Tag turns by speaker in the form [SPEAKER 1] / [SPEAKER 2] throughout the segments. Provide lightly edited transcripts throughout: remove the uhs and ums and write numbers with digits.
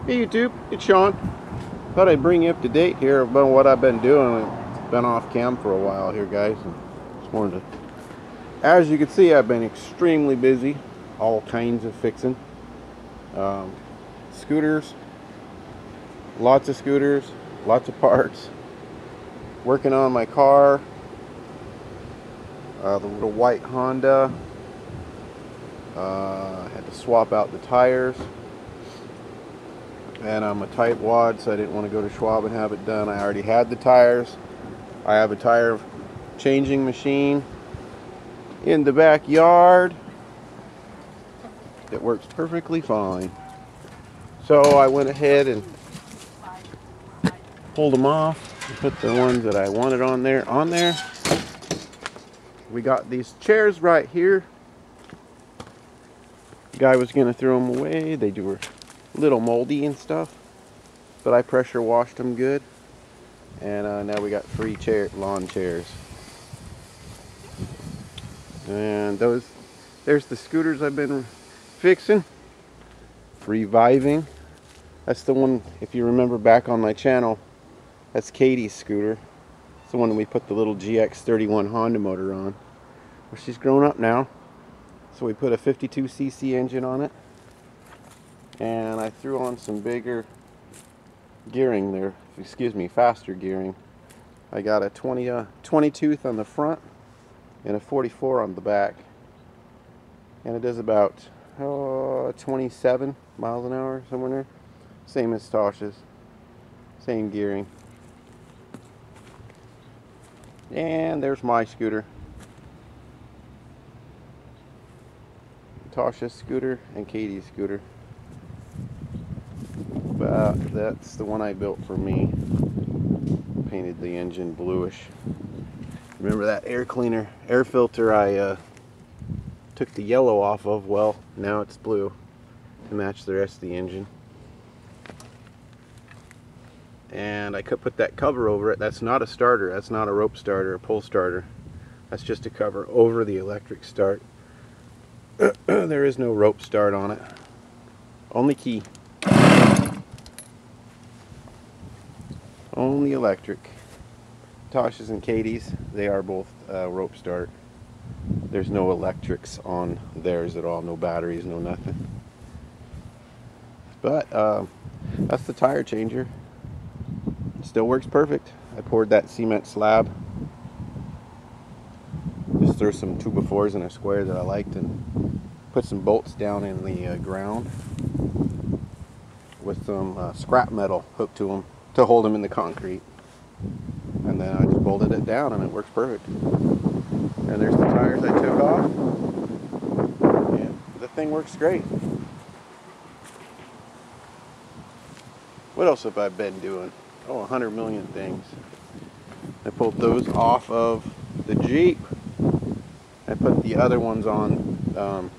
[SPEAKER 1] Hey YouTube, it's Sean. Thought I'd bring you up to date here about what I've been doing. I've been off cam for a while here, guys. And just wanted to, as you can see, I've been extremely busy. All kinds of fixing. Scooters. Lots of parts. Working on my car. The little white Honda. I had to swap out the tires. And I'm a tight wad, so I didn't want to go to Schwab and have it done. I already had the tires. I have a tire changing machine in the backyard that works perfectly fine. So I went ahead and pulled them off and put the ones that I wanted on there. We got these chairs right here. The guy was going to throw them away. They were little moldy and stuff, but I pressure washed them good, and now we got 3 lawn chairs. And there's the scooters I've been fixing, reviving. That's the one, if you remember back on my channel, that's Katie's scooter. It's the one that we put the little GX31 Honda motor on. Well, she's grown up now, so we put a 52cc engine on it. And I threw on some bigger gearing there, faster gearing. I got a 20 tooth on the front and a 44 on the back. And it does about 27 miles an hour, somewhere there. Same as Tosh's, same gearing. And there's my scooter. Tasha's scooter and Katie's scooter. But that's the one I built for me. Painted the engine bluish. Remember that air filter I took the yellow off of? Well, now it's blue to match the rest of the engine. And I could put that cover over it. That's not a starter. That's not a rope starter, a pull starter. That's just a cover over the electric start. There is no rope start on it. Only key. Only electric. Tosh's and Katie's, they are both rope start. There's no electrics on theirs at all. No batteries, no nothing. But that's the tire changer. It still works perfect. I poured that cement slab. Just threw some 2x4s in a square that I liked and put some bolts down in the ground with some scrap metal hooked to them to hold them in the concrete. And then I just bolted it down and it works perfect. And there's the tires I took off. And the thing works great. What else have I been doing? Oh, 100 million things. I pulled those off of the Jeep. I put the other ones on.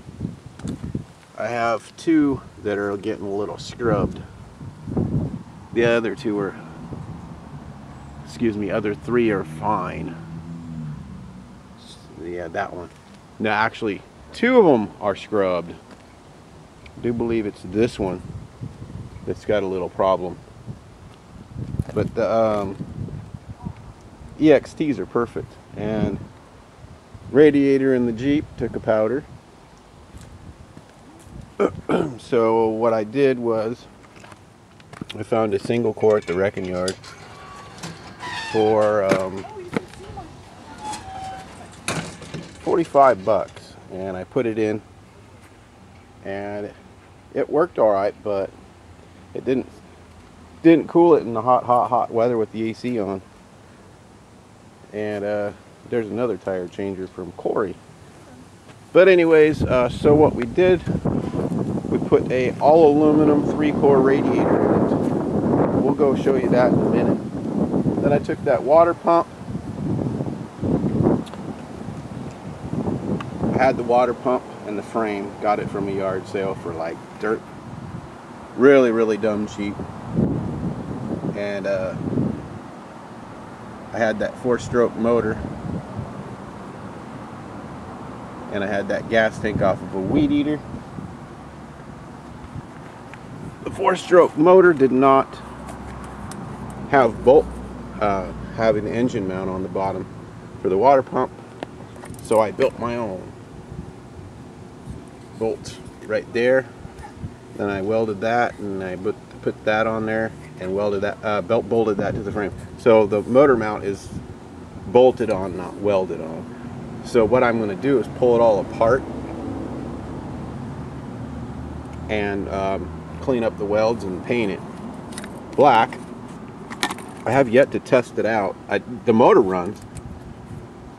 [SPEAKER 1] I have 2 that are getting a little scrubbed. The other 2 are, other 3 are fine. Yeah, that one. No, actually, 2 of them are scrubbed. I do believe it's this one that's got a little problem. But the EXTs are perfect. And radiator in the Jeep took a powder. So what I did was I found a single core at the wrecking yard for $45, and I put it in, and it worked all right, but it didn't cool it in the hot weather with the AC on. And there's another tire changer from Corey. But anyways, so what we did, we put a all aluminum 3-core radiator in it. We'll go show you that in a minute. Then I took that water pump. I had the water pump and the frame. Got it from a yard sale for like dirt. Really, really dumb cheap. And I had that 4-stroke motor. And I had that gas tank off of a weed eater. The 4-stroke motor did not have have an engine mount on the bottom for the water pump, so I built my own. Bolt right there. Then I welded that, and I put that on there and welded that, bolted that to the frame. So the motor mount is bolted on, not welded on. So what I'm going to do is pull it all apart and clean up the welds and paint it black. I have yet to test it out. The motor runs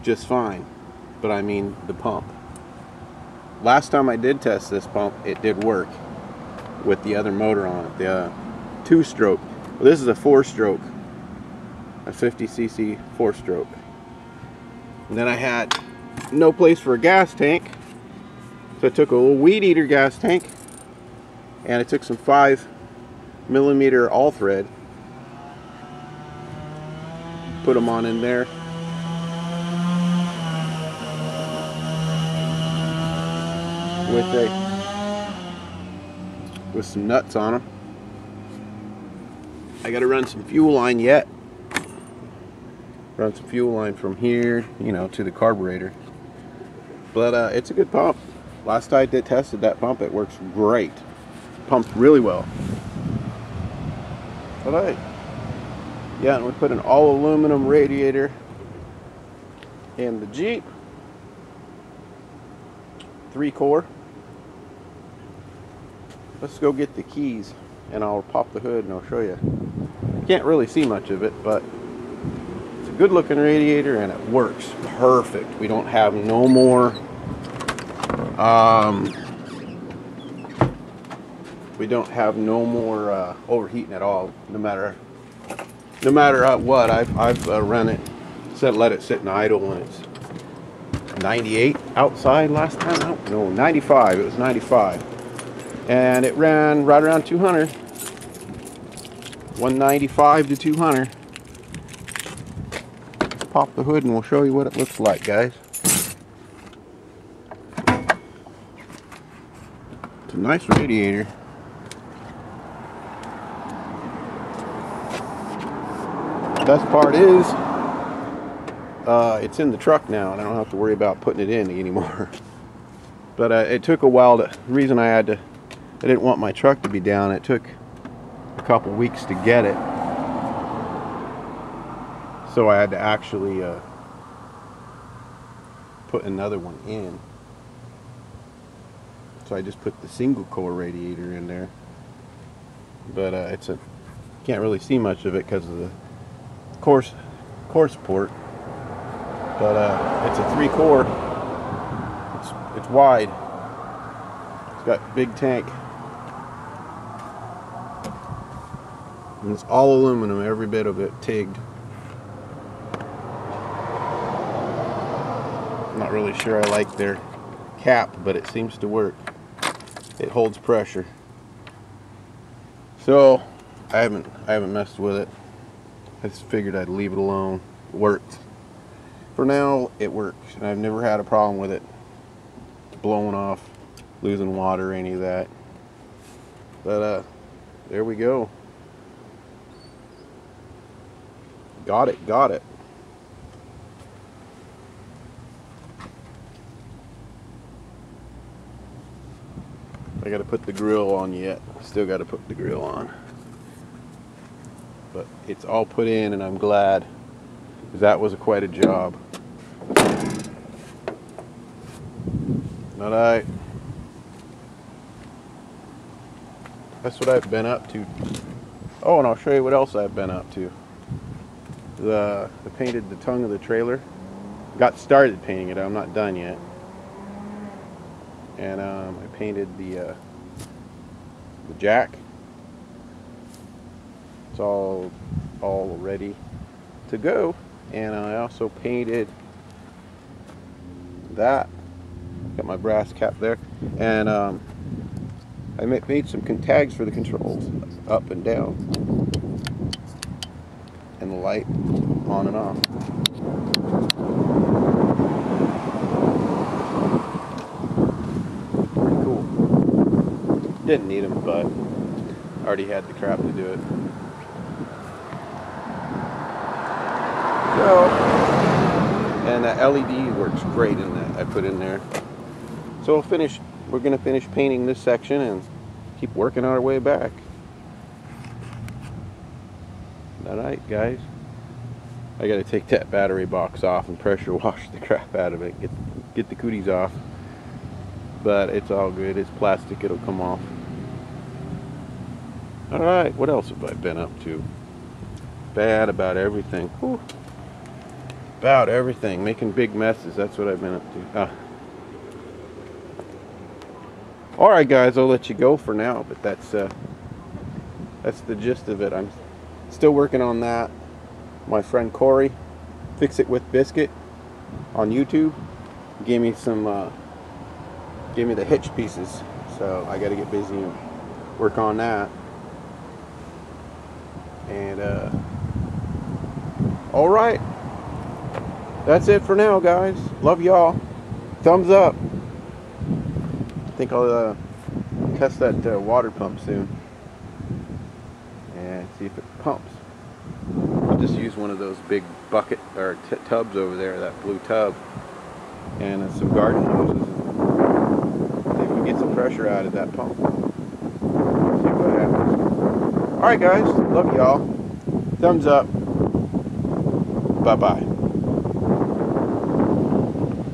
[SPEAKER 1] just fine, but I mean the pump. Last time I did test this pump, it did work with the other motor on it, the 2-stroke. Well, this is a 4-stroke, a 50cc 4-stroke. And then I had no place for a gas tank, so I took a little weed eater gas tank, and I took some 5mm all thread, put them on in there, with some nuts on them. I got to run some fuel line yet. Run some fuel line from here, you know, to the carburetor. But it's a good pump. Last I tested that pump, it works great. Pumps really well. But yeah, and we put an all aluminum radiator in the Jeep. 3-core. Let's go get the keys and I'll pop the hood and I'll show you. Can't really see much of it, but it's a good looking radiator and it works perfect. We don't have no more overheating at all. No matter what, I've run it, let it sit in idle when it's 98 outside last time. No, 95. It was 95. And it ran right around 200. 195 to 200. Pop the hood and we'll show you what it looks like, guys. It's a nice radiator. The best part is it's in the truck now and I don't have to worry about putting it in anymore. But it took a while the reason I didn't want my truck to be down. It took a couple weeks to get it, so I had to actually put another one in. So I just put the 1-core radiator in there, but can't really see much of it because of the core support. But it's a 3-core. It's wide. It's got a big tank. And it's all aluminum, every bit of it TIG'd. I'm not really sure I like their cap, but it seems to work. It holds pressure. So I haven't messed with it. I just figured I'd leave it alone. It worked. For now, it works, and I've never had a problem with it blowing off, losing water, any of that. But there we go. Got it. I gotta put the grill on yet. Still gotta put the grill on. But it's all put in and I'm glad, because that was quite a job. Alright. That's what I've been up to. Oh, and I'll show you what else I've been up to. I painted the tongue of the trailer. Got started painting it. I'm not done yet. And I painted the jack. It's all ready to go. And I also painted that. Got my brass cap there. And I made some tags for the controls, up and down, and the light on and off. Pretty cool. Didn't need them, but Already had the crap to do it. So, and that LED works great in that I put in there. So we're going to finish painting this section and keep working our way back. Alright guys, I got to take that battery box off and pressure wash the crap out of it, get the cooties off, but it's all good. It's plastic, it'll come off. Alright, what else have I been up to? Bad about everything. Whew. About everything, making big messes, that's what I've been up to. Alright guys, I'll let you go for now, but that's the gist of it. I'm still working on that. My friend Corey, Fix It with Biscuit on YouTube, gave me the hitch pieces, so I got to get busy and work on that. And alright, that's it for now guys. Love y'all. Thumbs up. I think I'll test that water pump soon and see if it pumps. I'll just use one of those big bucket or tubs over there, that blue tub, and some garden hoses. See if we can get some pressure out of that pump. See what happens. Alright guys, love y'all. Thumbs up. Bye bye.